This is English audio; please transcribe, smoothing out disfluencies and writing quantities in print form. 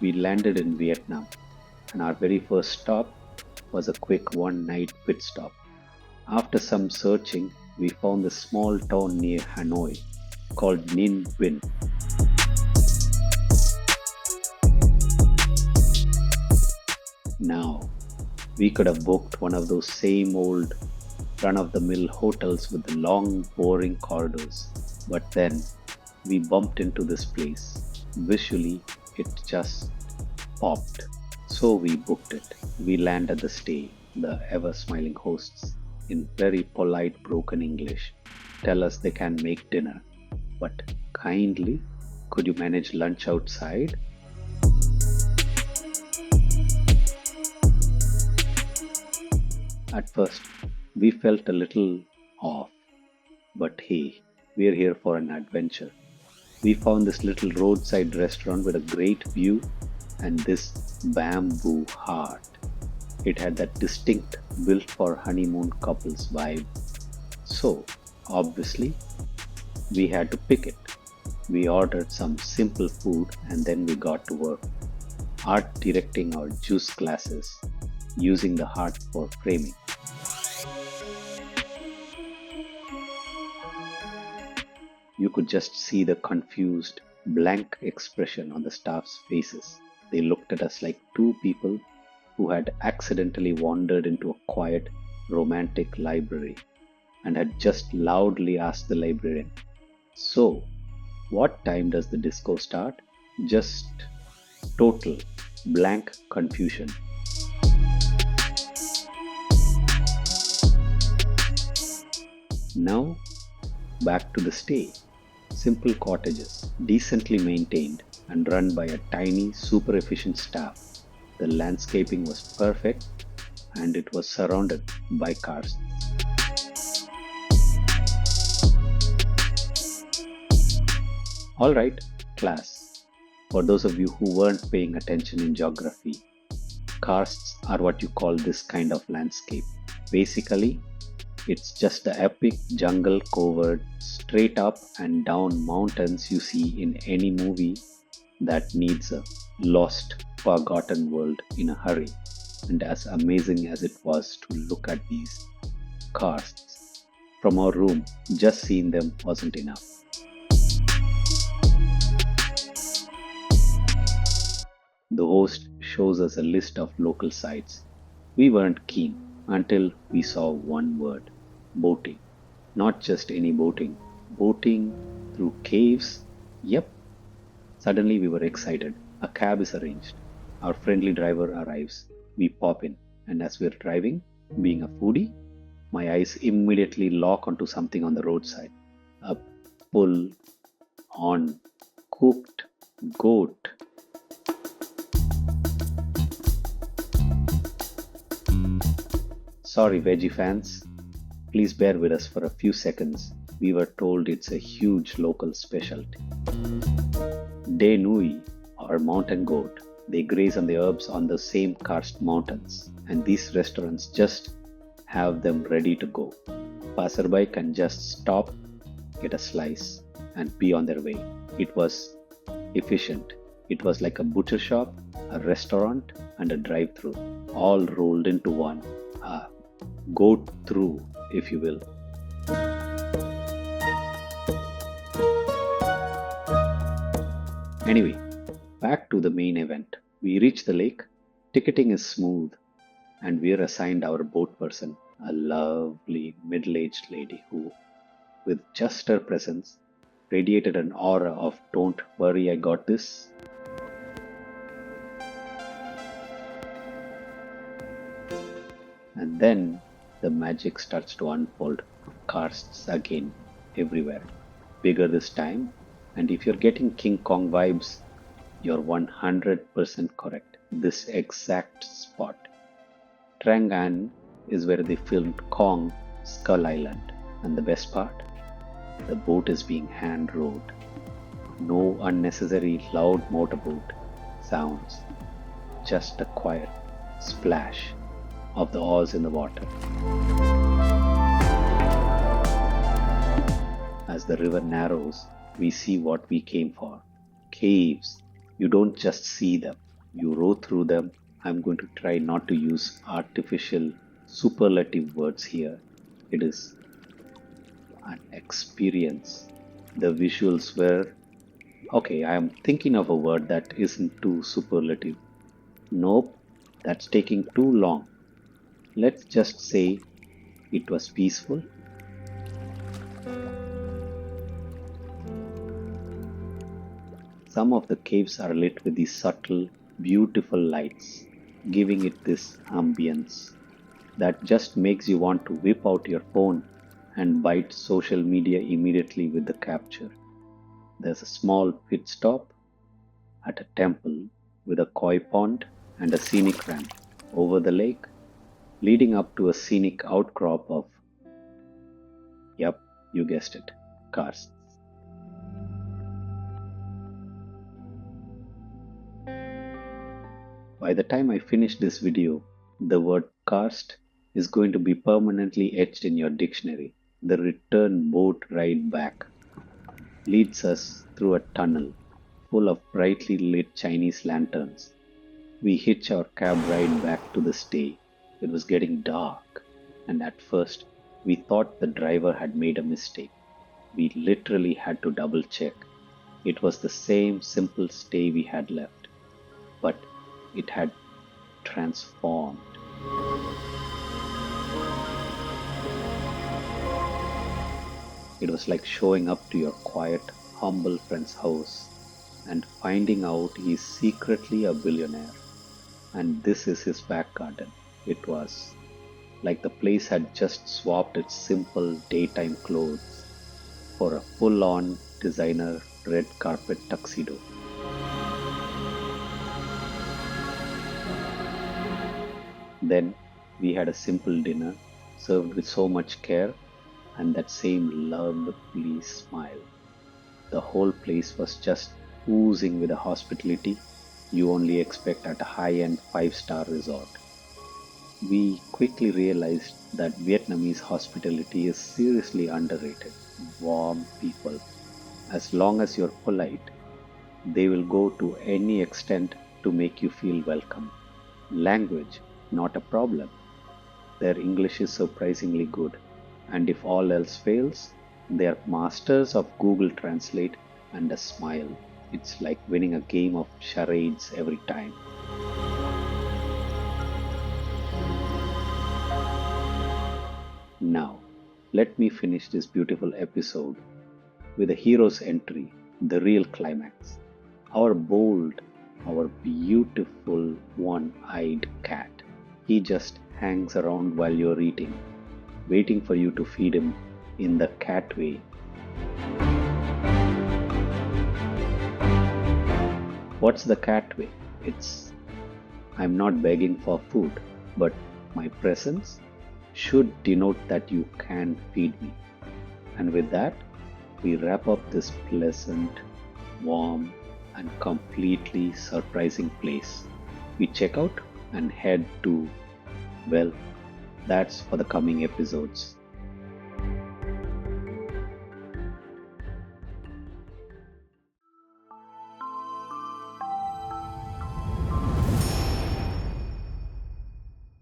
We landed in Vietnam, and our very first stop was a quick one-night pit stop. After some searching, we found a small town near Hanoi called Ninh Binh. Now, we could have booked one of those same old run-of-the-mill hotels with the long, boring corridors, but then we bumped into this place. Visually, it just popped. So we booked it. We land at the stay. The ever-smiling hosts, in very polite broken English, tell us they can make dinner. But kindly, could you manage lunch outside? At first, we felt a little off. But hey, we're here for an adventure. We found this little roadside restaurant with a great view and this bamboo heart. It had that distinct built for honeymoon couples vibe. So, obviously, we had to pick it. We ordered some simple food and then we got to work. Art directing our juice glasses, using the heart for framing. You could just see the confused, blank expression on the staff's faces. They looked at us like two people who had accidentally wandered into a quiet, romantic library and had just loudly asked the librarian, "So, what time does the disco start?" Just total, blank confusion. Now, back to the stay. Simple cottages, decently maintained and run by a tiny, super efficient staff. The landscaping was perfect and it was surrounded by Karst. Alright, class. For those of you who weren't paying attention in geography, karsts are what you call this kind of landscape. Basically, it's just the epic jungle covered straight up and down mountains you see in any movie that needs a lost, forgotten world in a hurry. And as amazing as it was to look at these karsts from our room, just seeing them wasn't enough. The host shows us a list of local sites. We weren't keen until we saw one word: boating. Not just any boating, boating through caves. Yep. Suddenly we were excited. A cab is arranged. Our friendly driver arrives. We pop in, and as we're driving, being a foodie, my eyes immediately lock onto something on the roadside. A full on cooked goat. Sorry, veggie fans. Please bear with us for a few seconds. We were told it's a huge local specialty. De Nui, or mountain goat, they graze on the herbs on the same karst mountains, and these restaurants just have them ready to go. Passerby can just stop, get a slice, and be on their way. It was efficient. It was like a butcher shop, a restaurant, and a drive-thru, all rolled into one. Goat-Thru, if you will. Anyway, back to the main event. We reach the lake, ticketing is smooth, and we're assigned our boat person, a lovely middle-aged lady who, with just her presence, radiated an aura of "don't worry, I got this." And then the magic starts to unfold. Karsts again, everywhere. Bigger this time, and if you're getting King Kong vibes, you're 100% correct. This exact spot. Trang An is where they filmed Kong Skull Island. And the best part? The boat is being hand-rowed. No unnecessary loud motorboat sounds. Just a quiet splash of the oars in the water. As the river narrows, we see what we came for. Caves. You don't just see them, You row through them. I'm going to try not to use artificial superlative words here. It is an experience. The visuals were okay. I am thinking of a word that isn't too superlative. Nope, that's taking too long. Let's just say it was peaceful. Some of the caves are lit with these subtle, beautiful lights, giving it this ambience that just makes you want to whip out your phone and bite social media immediately with the capture. There's a small pit stop at a temple with a koi pond and a scenic ramp over the lake, leading up to a scenic outcrop of, yep, you guessed it, Karst. By the time I finish this video, the word karst is going to be permanently etched in your dictionary. The return boat ride back leads us through a tunnel full of brightly lit Chinese lanterns. We hitch our cab ride back to the stay. It was getting dark, and at first we thought the driver had made a mistake. We literally had to double check. It was the same simple stay we had left, but it had transformed. It was like showing up to your quiet, humble friend's house and finding out he's secretly a billionaire and this is his back garden. It was like the place had just swapped its simple daytime clothes for a full on designer red carpet tuxedo. Then we had a simple dinner served with so much care and that same lovely smile. The whole place was just oozing with a hospitality you only expect at a high-end five-star resort. We quickly realized that Vietnamese hospitality is seriously underrated. Warm people. As long as you're polite, they will go to any extent to make you feel welcome. Language, not a problem. Their English is surprisingly good, and if all else fails, they are masters of Google Translate and a smile. It's like winning a game of charades every time. Now, let me finish this beautiful episode with a hero's entry, the real climax. Our bold, our beautiful one-eyed cat. He just hangs around while you're eating, waiting for you to feed him in the cat way. What's the cat way? It's I'm not begging for food, but my presence should denote that you can feed me. And with that, we wrap up this pleasant, warm, and completely surprising place. We check out and head to, well, that's for the coming episodes.